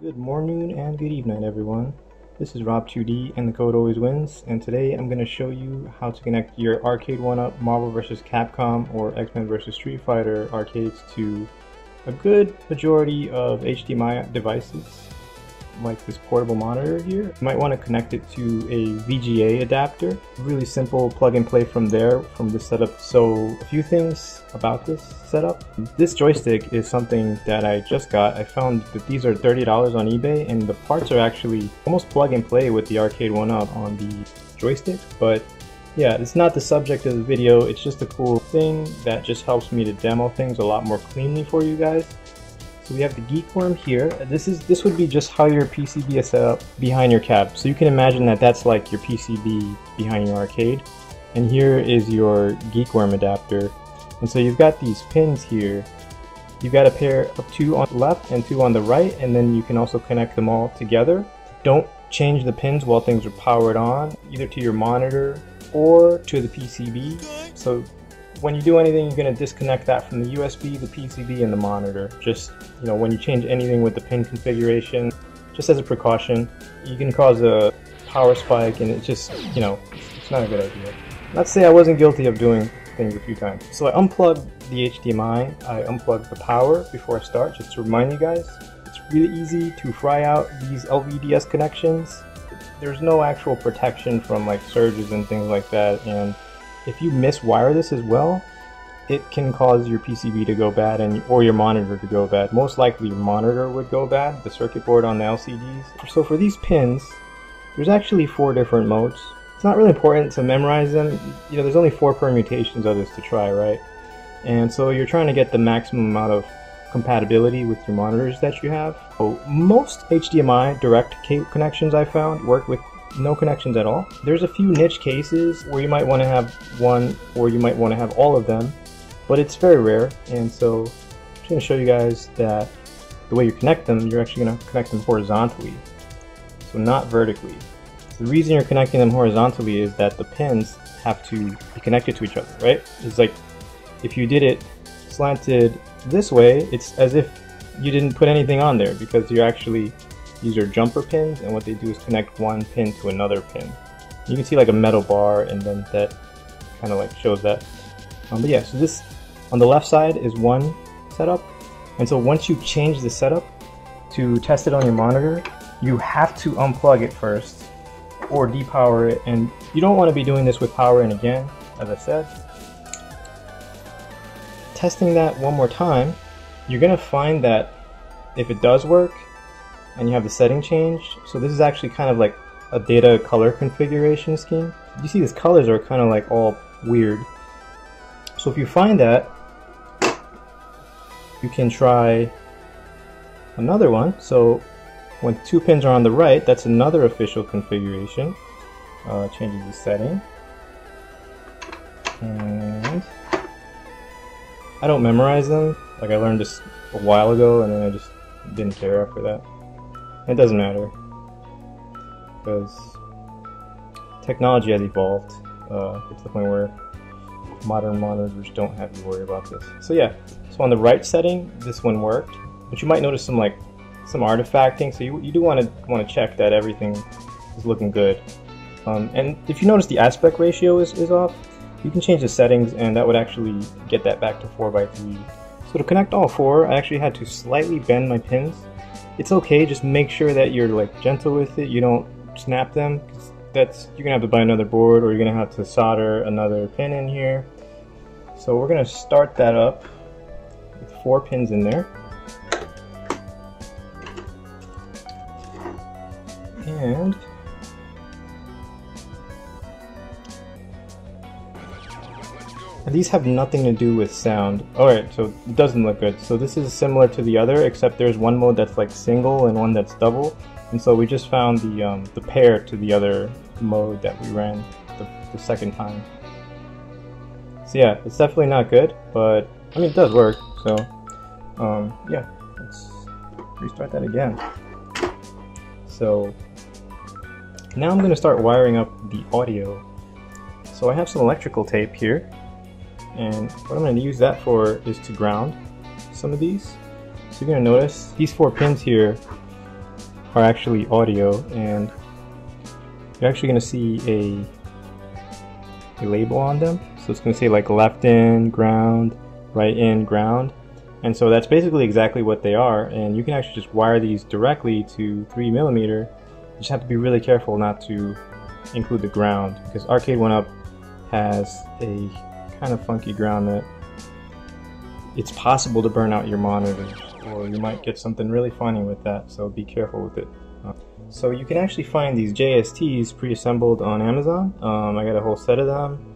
Good morning and good evening, everyone. This is Rob2D and the code always wins, and today I'm going to show you how to connect your Arcade1Up Marvel vs. Capcom or X-Men vs. Street Fighter arcades to a good majority of HDMI devices, like this portable monitor here. You might want to connect it to a VGA adapter. Really simple plug and play from there, from this setup. So a few things about this setup. This joystick is something that I just got. I found that these are $30 on eBay, and the parts are actually almost plug and play with the Arcade1Up on the joystick. But yeah, it's not the subject of the video. It's just a cool thing that just helps me to demo things a lot more cleanly for you guys. So we have the Geekworm here. This would be just how your PCB is set up behind your cap. So you can imagine that that's like your PCB behind your arcade. And here is your Geekworm adapter. And so you've got these pins here. You've got a pair of two on the left and two on the right, and then you can also connect them all together. Don't change the pins while things are powered on, either to your monitor or to the PCB. So when you do anything, you're going to disconnect that from the USB, the PCB, and the monitor. Just, you know, when you change anything with the pin configuration, just as a precaution, you can cause a power spike, and it's just, you know, it's not a good idea. Not to say I wasn't guilty of doing things a few times. So I unplugged the HDMI, I unplugged the power before I start, just to remind you guys. It's really easy to fry out these LVDS connections. There's no actual protection from like surges and things like that, and if you miswire this as well, it can cause your PCB to go bad or your monitor to go bad. Most likely your monitor would go bad, the circuit board on the LCDs. So for these pins, there's actually 4 different modes. It's not really important to memorize them. You know, there's only 4 permutations of this to try, right? And so you're trying to get the maximum amount of compatibility with your monitors that you have. So most HDMI direct cable connections I found work with no connections at all. There's a few niche cases where you might want to have one, or you might want to have all of them, but it's very rare. And so I'm just going to show you guys that the way you connect them, you're actually going to connect them horizontally, so not vertically. So the reason you're connecting them horizontally is that the pins have to be connected to each other, right? It's like if you did it slanted this way, it's as if you didn't put anything on there, because you're actually, these are jumper pins, and what they do is connect one pin to another pin. You can see like a metal bar, and then that kind of like shows that. But yeah, so this on the left side is one setup, and so once you change the setup to test it on your monitor, you have to unplug it first or depower it, and you don't want to be doing this with power in again, as I said. Testing that one more time, you're gonna find that if it does work, and you have the setting changed, so this is actually kind of like a data color configuration scheme. You see these colors are kind of like all weird. So if you find that, you can try another one. So when 2 pins are on the right, that's another official configuration. Changes the setting. And I don't memorize them. Like, I learned this a while ago, and then I just didn't care after that. It doesn't matter, because technology has evolved. It's the point where modern monitors don't have to worry about this. So yeah, so on the right setting, this one worked, but you might notice some artifacting. So you do want to check that everything is looking good. And if you notice the aspect ratio is off, you can change the settings, and that would actually get that back to 4:3. So to connect all 4, I actually had to slightly bend my pins. It's okay, just make sure that you're like gentle with it, you don't snap them, 'cause you're gonna have to buy another board, or you're gonna have to solder another pin in here. So we're gonna start that up with 4 pins in there. And these have nothing to do with sound. Alright, so it doesn't look good. So this is similar to the other, except there's one mode that's like single and one that's double. And so we just found the pair to the other mode that we ran the second time. So yeah, it's definitely not good, but I mean, it does work. So yeah, let's restart that again. So now I'm going to start wiring up the audio. So I have some electrical tape here, and what I'm going to use that for is to ground some of these. So you're going to notice these 4 pins here are actually audio, and you're actually going to see a label on them. So it's going to say like left in, ground, right in, ground. And so that's basically exactly what they are, and you can actually just wire these directly to 3mm. You just have to be really careful not to include the ground, because Arcade1Up has a kind of funky ground that it's possible to burn out your monitor, or you might get something really funny with that, so be careful with it. So you can actually find these JSTs pre-assembled on Amazon. I got a whole set of them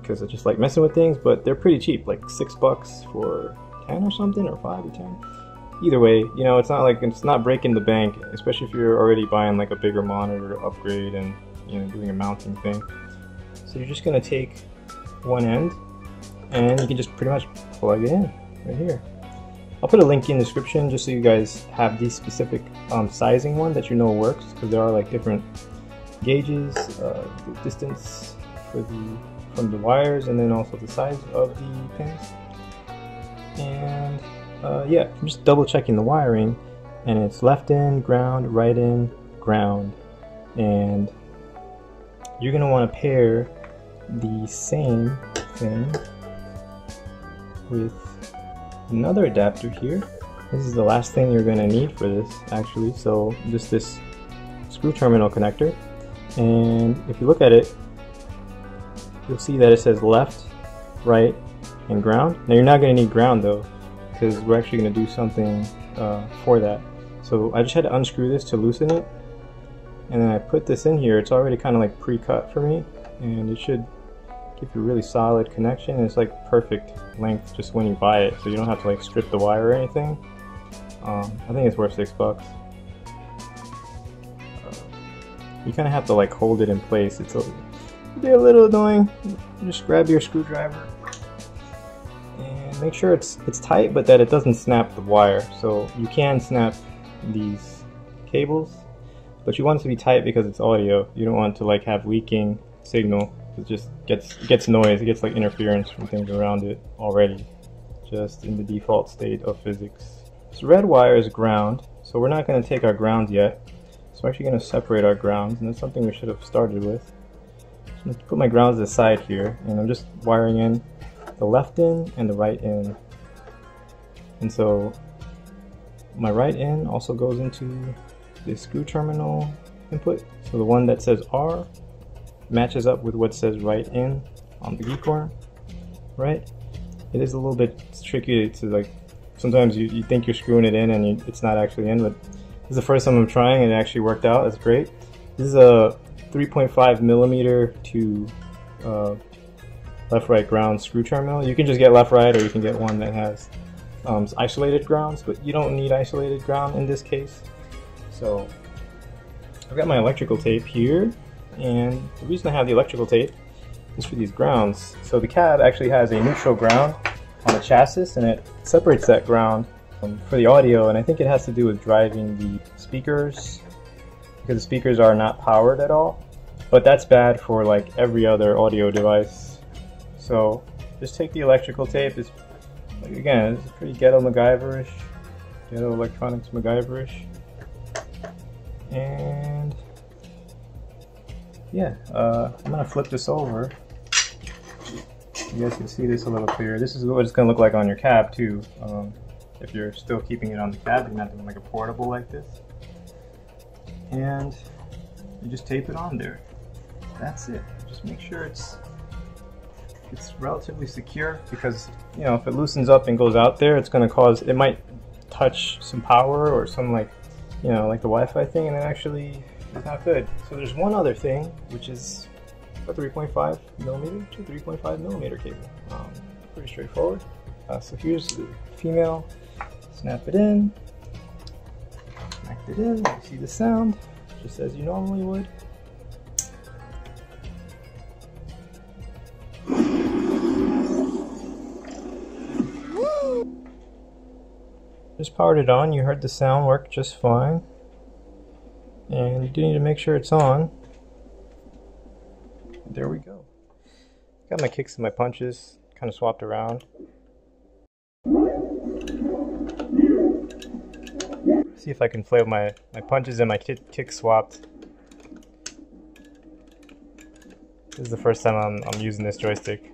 because I just like messing with things, but they're pretty cheap, like $6 for 10 or something, or 5 or 10. Either way, you know, it's not breaking the bank, especially if you're already buying like a bigger monitor upgrade and, you know, doing a mounting thing. So you're just gonna take one end and you can just pretty much plug it in right here. I'll put a link in the description just so you guys have the specific sizing one that you know works, because there are like different gauges, the distance from the wires, and then also the size of the pins. And yeah, I'm just double checking the wiring, and it's left in, ground, right in, ground. And you're going to want to pair the same thing with another adapter here. This is the last thing you're going to need for this, actually. So just this screw terminal connector, and if you look at it, you'll see that it says left, right, and ground. Now you're not going to need ground though, because we're actually going to do something for that. So I just had to unscrew this to loosen it, and then I put this in here. It's already kind of like pre-cut for me, and it should give you a really solid connection, and it's like perfect length just when you buy it, so you don't have to like strip the wire or anything. I think it's worth $6. You kind of have to like hold it in place. It'll be a little annoying. Just grab your screwdriver and make sure it's tight, but that it doesn't snap the wire. So you can snap these cables, but you want it to be tight because it's audio. You don't want to like have leaking signal. It just gets noise. It gets like interference from things around it already, just in the default state of physics. This red wire is ground, so we're not going to take our grounds yet. So we're actually going to separate our grounds, and that's something we should have started with. So I'm going to put my grounds aside here, and I'm just wiring in the left in and the right in. And so my right in also goes into the screw terminal input. So the one that says R matches up with what says right in on the Geekworm, right? It is a little bit tricky to like, sometimes you think you're screwing it in and it's not actually in, but this is the first time I'm trying and it actually worked out. It's great. This is a 3.5mm to left-right ground screw terminal. You can just get left-right, or you can get one that has isolated grounds, but you don't need isolated ground in this case. So I've got my electrical tape here, and the reason I have the electrical tape is for these grounds. So the cab actually has a neutral ground on the chassis, and it separates that ground for the audio, and I think it has to do with driving the speakers, because the speakers are not powered at all. But that's bad for like every other audio device. So just take the electrical tape. It's like, again, it's pretty ghetto MacGyverish, ghetto electronics MacGyverish. And yeah, I'm gonna flip this over. You guys can see this a little clearer. This is what it's gonna look like on your cab too. If you're still keeping it on the cab, you're not doing like a portable like this. And you just tape it on there. That's it. Just make sure it's relatively secure, because you know, if it loosens up and goes out there, it's gonna cause, it might touch some power or some, like, you know, like the Wi-Fi thing, and it actually is not good. So there's one other thing, which is a 3.5mm to 3.5mm cable. Pretty straightforward. So here's the female. Snap it in, connect it in. You see the sound, just as you normally would. Just powered it on. You heard the sound work just fine, and you do need to make sure it's on. There we go. Got my kicks and my punches kind of swapped around. See if I can play with my punches and my kick swapped. This is the first time I'm using this joystick.